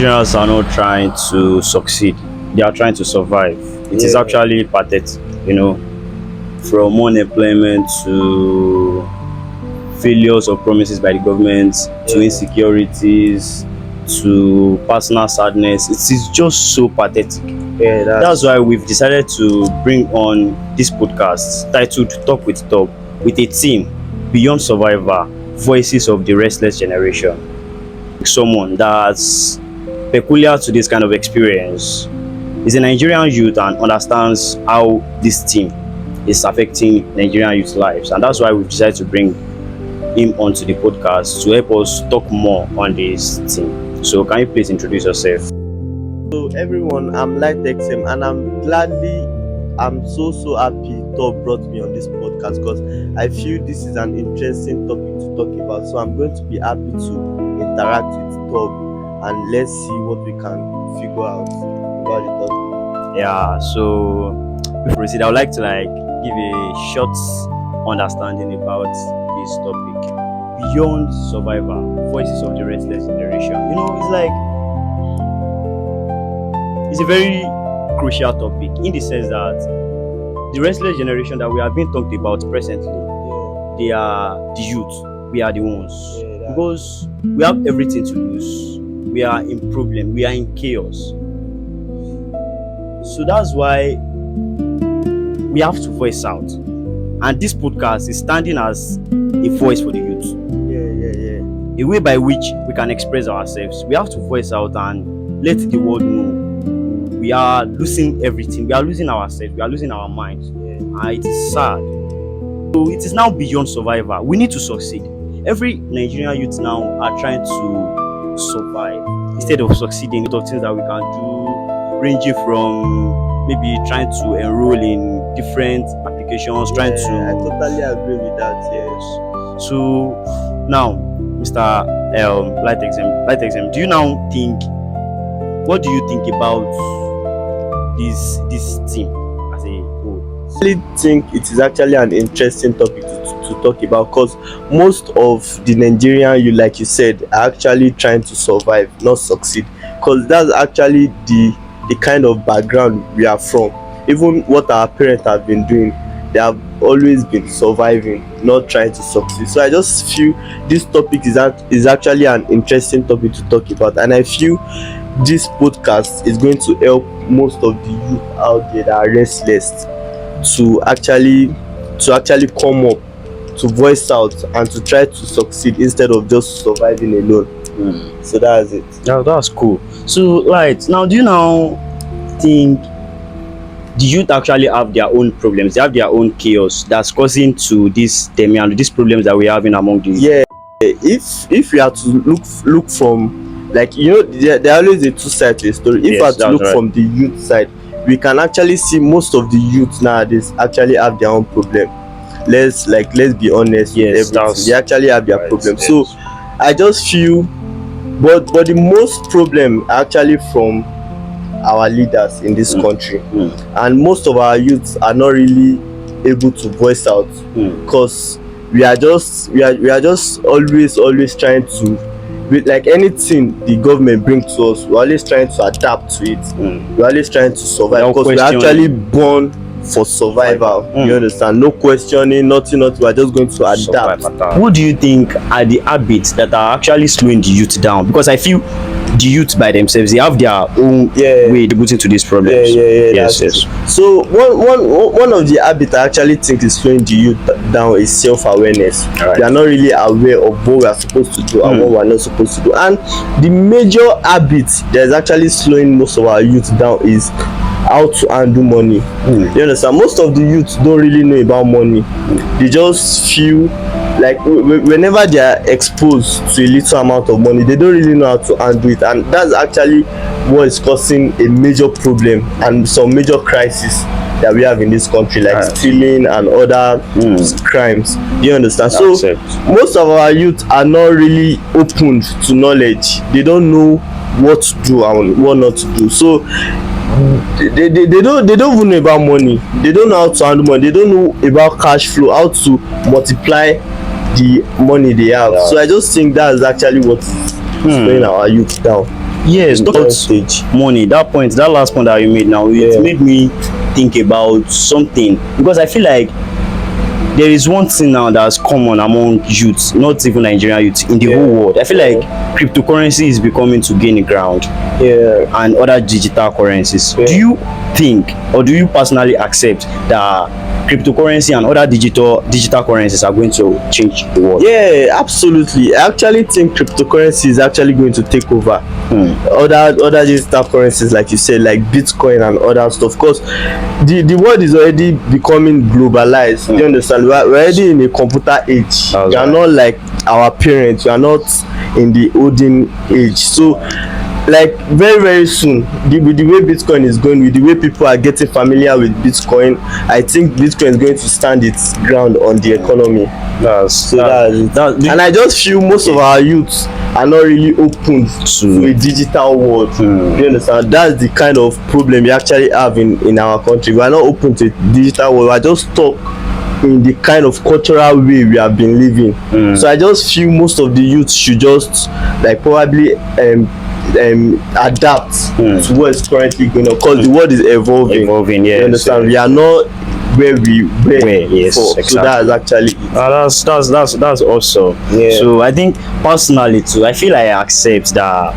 Nigerians are not trying to succeed, they are trying to survive. It is actually pathetic, from unemployment to failures of promises by the government to insecurities to personal sadness. It is just so pathetic. That's why we've decided to bring on this podcast titled Talk with Thub, with a theme beyond survivor, voices of the restless generation. Someone that's peculiar to this kind of experience is a Nigerian youth and understands how this theme is affecting Nigerian youth lives, and that's why we've decided to bring him onto the podcast to help us talk more on this theme. So can you please introduce yourself? So everyone, I'm LightXM, and I'm so happy Thub brought me on this podcast because I feel this is an interesting topic to talk about. So I'm going to be happy to interact with Thub and let's see what we can figure out about the topic. Yeah, so before we proceed, I would like to give a short understanding about this topic. Beyond survivor, voices of the restless generation. It's a very crucial topic in the sense that the restless generation that we have been talked about presently, they are the youth. We are the ones. Because we have everything to lose. We are in problem. We are in chaos. So that's why we have to voice out. And this podcast is standing as a voice for the youth. A way by which we can express ourselves. We have to voice out and let the world know we are losing everything. We are losing ourselves. We are losing our minds. And it is sad. So it is now beyond survivor. We need to succeed. Every Nigerian youth now are trying to survive instead of succeeding. A lot of things that we can do, ranging from maybe trying to enroll in different applications, I totally agree with that. Yes. So now, Mr. LightXM, what do you think about this team as a whole? I really think it is actually an interesting topic to talk about because most of the Nigerian, like you said, are actually trying to survive, not succeed, because that's actually the kind of background we are from. Even what our parents have been doing, they have always been surviving, not trying to succeed. So I just feel this topic is actually an interesting topic to talk about, and I feel this podcast is going to help most of the youth out there that are restless to actually come up, to voice out, and to try to succeed instead of just surviving alone. So that's it. Yeah, that's cool. So now, do you now think the youth actually have their own problems? They have their own chaos that's causing to these problems that we're having among the youth? Yeah, if we have to look from, there always a two sides to a story. If we have to look from the youth side, we can actually see most of the youth nowadays actually have their own problem. Let's be honest. Yes, they actually have their problem. Yes. So I just feel, but the most problem actually from our leaders in this country, and most of our youths are not really able to voice out because we are just always trying to, with anything the government brings to us, we're always trying to adapt to it. We're always trying to survive because we're actually born for survival. You understand? No questioning, nothing. We're just going to adapt. What do you think are the habits that are actually slowing the youth down? Because I feel the youth by themselves, they have their own way to put into these problems. Yes. So one of the habits I actually think is slowing the youth down is self-awareness. They are not really aware of what we are supposed to do and what we are not supposed to do. And the major habit that is actually slowing most of our youth down is how to handle money. You understand? Most of the youth don't really know about money. They just feel whenever they are exposed to a little amount of money, they don't really know how to handle it, and that's actually what is causing a major problem and some major crisis that we have in this country, stealing and other crimes. Do you understand? So most of our youth are not really open to knowledge. They don't know what to do and what not to do. So they don't even know about money. They don't know how to handle money. They don't know about cash flow, how to multiply the money they have. So I just think that's actually what is slowing our youth down. Yes, in talk the about stage. money. That last point that you made now, it made me think about something, because I feel like there is one thing now that's common among youths, not even Nigerian youths, in the whole world. I feel like cryptocurrency is becoming to gain ground, and other digital currencies. Do you think, or do you personally accept that cryptocurrency and other digital currencies are going to change the world? Yeah, absolutely. I actually think cryptocurrency is actually going to take over other digital currencies, like you said, like Bitcoin and other stuff. Because the world is already becoming globalized. You understand? We're already in a computer age. We are not like our parents. We are not in the olden age. So like very very soon, with the way Bitcoin is going, with the way people are getting familiar with Bitcoin, I think Bitcoin is going to stand its ground on the economy. And I just feel most of our youths are not really open to a digital world. You understand? That's the kind of problem we actually have in our country. We are not open to a digital world. We are just stuck in the kind of cultural way we have been living. So I just feel most of the youth should just like probably adapt to what is currently going on, because the world is evolving. Yes, you understand? We are not where we were yes, before. exactly. So that's actually that's awesome. So I think personally too, I feel I accept that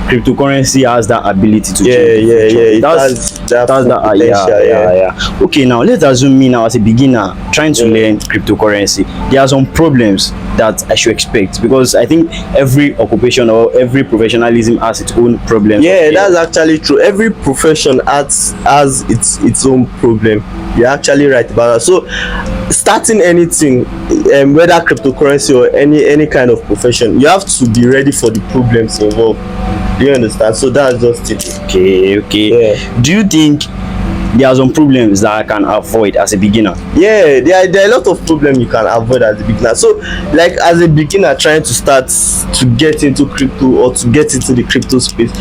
cryptocurrency has that ability to change the future. It has that potential. Okay, now let's assume me now as a beginner trying to learn cryptocurrency. There are some problems that I should expect, because I think every occupation or every professionalism has its own problems. That's actually true. Every profession has its own problem. You're actually right about that. So starting anything, whether cryptocurrency or any kind of profession, you have to be ready for the problems involved. Do you understand? So that's just it. Okay. Do you think there are some problems that I can avoid as a beginner? There are a lot of problems you can avoid as a beginner. So like as a beginner trying to start to get into crypto or to get into the crypto space,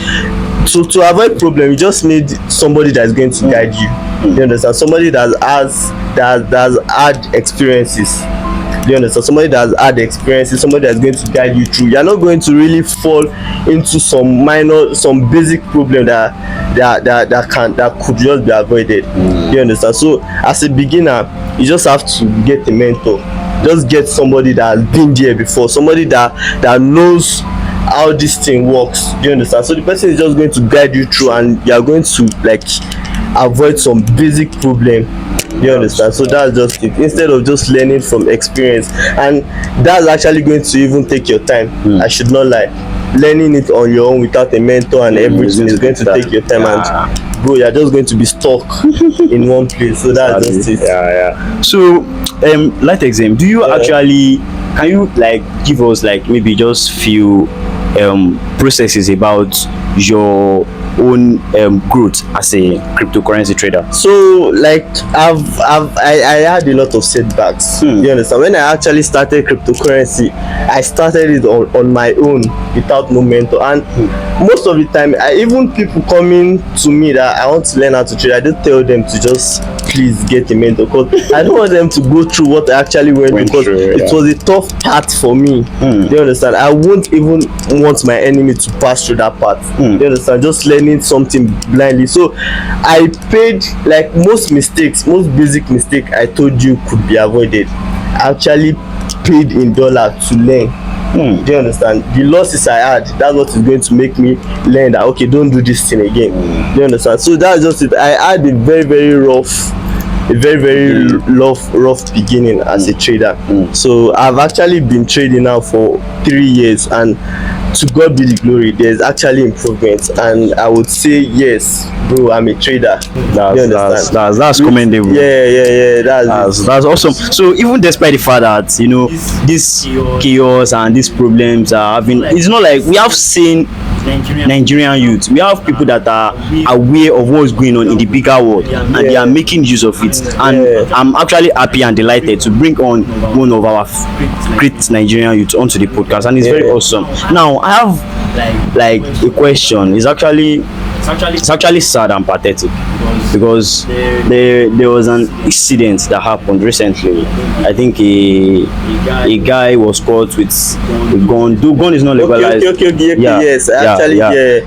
so to avoid problem, you just need somebody that's going to guide you. You understand? Somebody that has had experiences. You understand? Somebody that has had experiences, somebody that's going to guide you through. You're not going to really fall into some basic problem that could just be avoided. You understand? So as a beginner, you just have to get a mentor. Just get somebody that has been there before, somebody that knows how this thing works. You understand? So the person is just going to guide you through, and you are going to like avoid some basic problem. You understand? So that's just it, instead of just learning from experience. And that's actually going to even take your time. I should not lie. Learning it on your own without a mentor and everything is going to take your time, and bro, you're just going to be stuck in one place. So that's just it. So light exam, do you actually, can you like give us like maybe just few processes about your own growth as a cryptocurrency trader? So like I had a lot of setbacks. You understand? When I actually started cryptocurrency, I started it on my own without no mentor, and most of the time even people coming to me that I want to learn how to trade, I don't tell them to just please get a mentor, because I don't want them to go through what I actually went through, because it was a tough part for me. You understand? I won't even want my enemy to pass through that part. You understand? Just learning something blindly. So I paid, like most basic mistake I told you could be avoided, I actually paid in dollar to learn. Do you understand? The losses I had, that's what is going to make me learn that okay, don't do this thing again. Do you understand? So that's just it. I had a very rough beginning as a trader. So I've actually been trading now for 3 years, and to God be the glory, there's actually improvement, and I would say yes, bro, I'm a trader. That's commendable. That's awesome. So even despite the fact that this chaos and these problems are having, it's not like we have seen Nigerian youth, we have people that are aware of what's going on in the bigger world, and they are making use of it. And I'm actually happy and delighted to bring on one of our great Nigerian youth onto the podcast, and it's very awesome. Now I have like a question. It's actually it's actually sad and pathetic because there was an incident that happened recently. I think a guy was caught with a gun. Though gun is not legalized. Okay, yes, actually, yeah.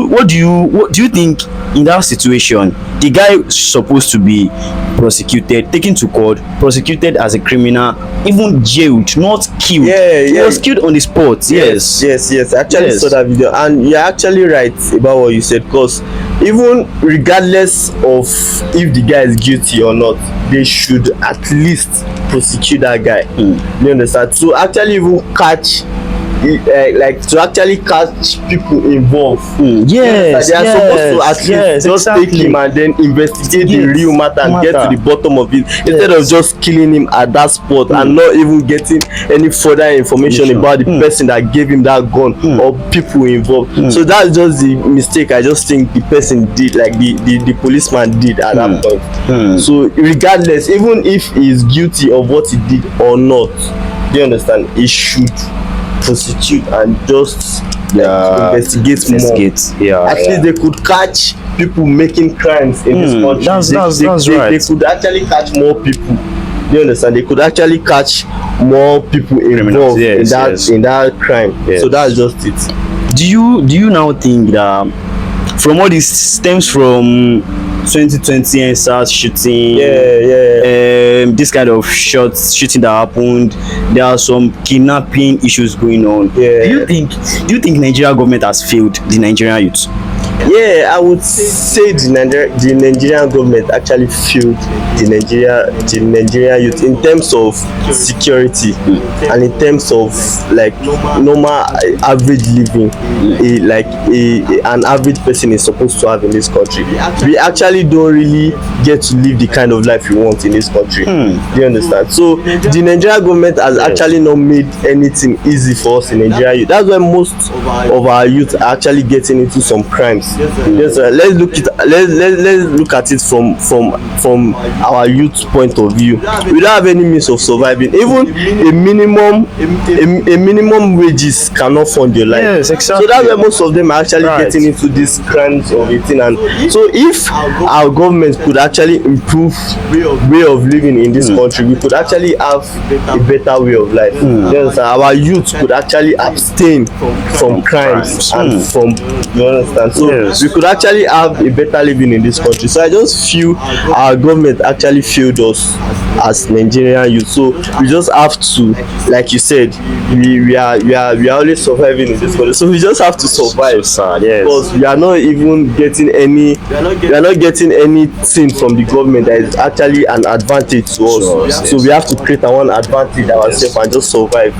What do you think in that situation? The guy is supposed to be prosecuted, taken to court, prosecuted as a criminal, even jailed, not killed. He was killed on the spot. Yes. Actually, saw that video, and you're actually right about what you said. Because even regardless of if the guy is guilty or not, they should at least prosecute that guy. You understand? To actually even catch like to actually catch people involved. Yes, they are supposed to at least just take him and then investigate the real matter and get to the bottom of it, instead of just killing him at that spot and not even getting any further information about the person that gave him that gun or people involved. So that's just the mistake I just think the person did, like the policeman did at that point. So regardless, even if he is guilty of what he did or not, do you understand, he should prosecute and just investigate more. At least they could catch people making crimes in this country. That's right. They could actually catch more people. Do you understand? They could actually catch more people involved in that crime. So that's just it. Do you now think that from all this stems from 2020 and SARS shooting, this kind of shooting that happened, there are some kidnapping issues going on. Do you think Nigeria government has failed the Nigerian youth? I would say the Nigerian government actually failed the Nigerian youth in terms of security and in terms of like normal average living, an average person is supposed to have in this country. We actually don't really get to live the kind of life we want in this country. Do you understand? So the Nigerian government has actually not made anything easy for us in Nigeria. That's why most of our youth are actually getting into some crimes. Let's look at it from our youth point of view. We don't have any means of surviving. Even a minimum wages cannot fund your life. Yes, exactly. So that's why most of them are actually getting into these crimes of eating. And so if our government could actually improve way of living in this country, we could actually have a better way of life. Yes, our youth could actually abstain from crimes and from, you understand? So we could actually have a better living in this country. So I just feel our government actually failed us as Nigerian youth. So we just have to, like you said, we are always surviving in this country. So we just have to survive. So sad, yes. Because we are not even getting anything from the government that is actually an advantage to us. So we have to create our own advantage ourselves and just survive.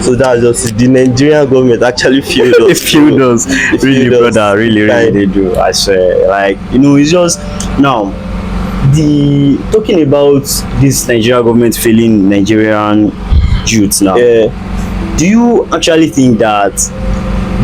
So that's just it. The Nigerian government actually failed us. It failed us. Really, brother, really they do. I swear, like, it's just now talking about this Nigerian government failing Nigerian youth now. Do you actually think that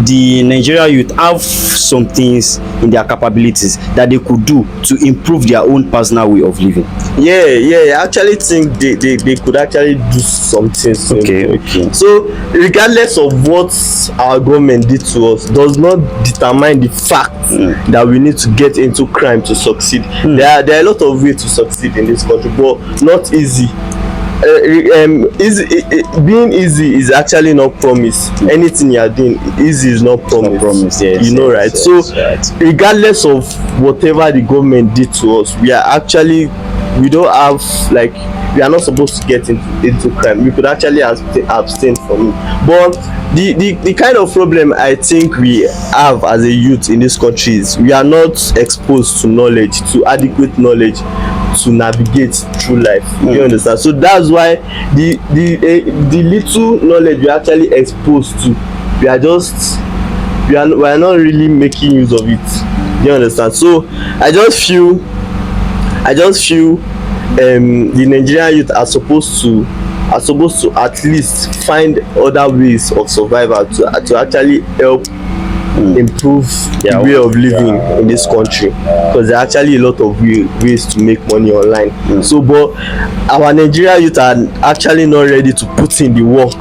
the Nigerian youth have some things in their capabilities that they could do to improve their own personal way of living? I actually think they could actually do some things. Okay. So regardless of what our government did to us does not determine the fact that we need to get into crime to succeed. There are a lot of ways to succeed in this country, but not easy. Being easy is actually not promise. Anything you are doing easy is not promise. Right? So regardless of whatever the government did to us, we don't have, like, we are not supposed to get into crime. We could actually abstain from it. But the kind of problem I think we have as a youth in this country is we are not exposed to adequate knowledge to navigate through life. You understand? So that's why the little knowledge we are actually exposed to, we are not really making use of it. You understand? So I just feel the Nigerian youth are supposed to at least find other ways of survival to actually help improve the way of living in this country, because there are actually a lot of ways to make money online. So but our Nigerian youth are actually not ready to put in the work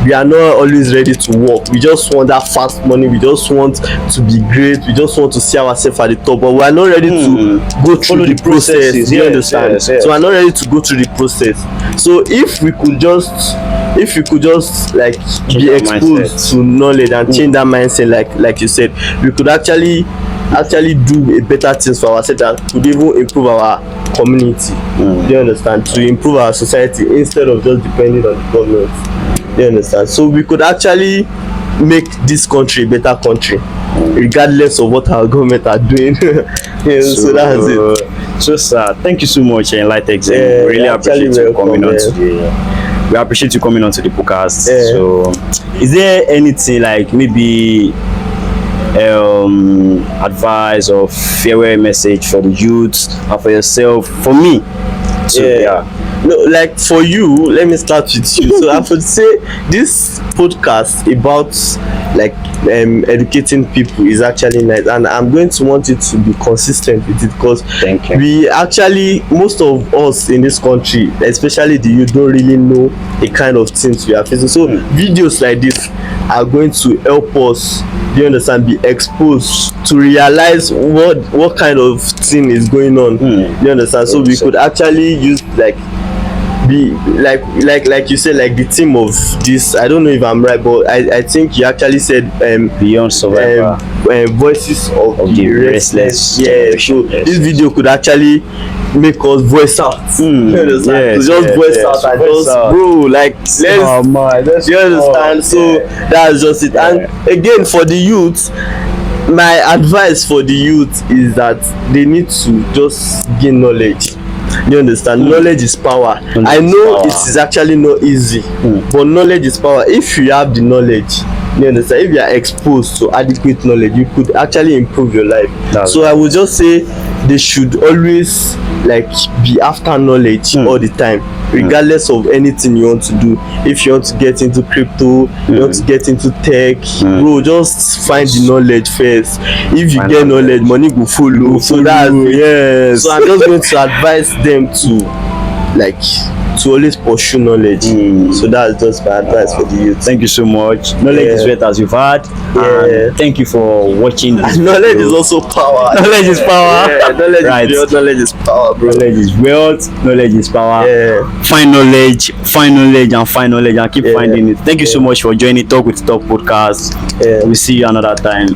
we are not always ready to work. We just want that fast money. We just want to be great. We just want to see ourselves at the top, but we are not ready to go through the process. Do you understand? Yes. So we are not ready to go through the process. So if we could just like be exposed to knowledge and change that mindset, like you said, we could actually do a better things for ourselves and could even improve our community. Do you understand? To improve our society instead of just depending on the government. Do you understand? So we could actually make this country a better country, regardless of what our government are doing. So that's it. So sir, thank you so much, Enlightened. Really appreciate you coming on today. We appreciate you coming on to the podcast. So is there anything like maybe advice or farewell message for the youth and for yourself, for me? So no, like for you, let me start with you. So I would say this podcast about like educating people is actually nice, and I'm going to want you to be consistent with it, because we actually, most of us in this country, especially the youth, don't really know the kind of things we are facing. So videos like this are going to help us, do you understand, be exposed to realize what kind of thing is going on. Do you understand? So we could actually use like be like you said, like the theme of this, I don't know if I'm right, but I think you actually said beyond survivor, voices of the restless. So yes. This video could actually make us voice out. You understand? Just voice out and just bro, like let's you understand. So that's just it. And again, for the youth, my advice for the youth is that they need to just gain knowledge. You understand? Knowledge is power. I know it is actually not easy, but knowledge is power. If you have the knowledge, you understand, if you are exposed to adequate knowledge, you could actually improve your life. So I would just say they should always like be after knowledge all the time, regardless of anything you want to do. If you want to get into crypto, you want to get into tech, bro, just find the knowledge first. If you get knowledge, money will follow. So that's so I'm just going to advise them to always pursue knowledge. So that's just my advice for the youth. Thank you so much. Knowledge is wealth, as you've heard. And thank you for watching this knowledge video. is also power. Knowledge is power. Knowledge is wealth. Knowledge is power, bro. Knowledge is wealth. Knowledge is power. Find knowledge, and keep finding it. Thank you so much for joining Talk with Talk podcast. We'll see you another time.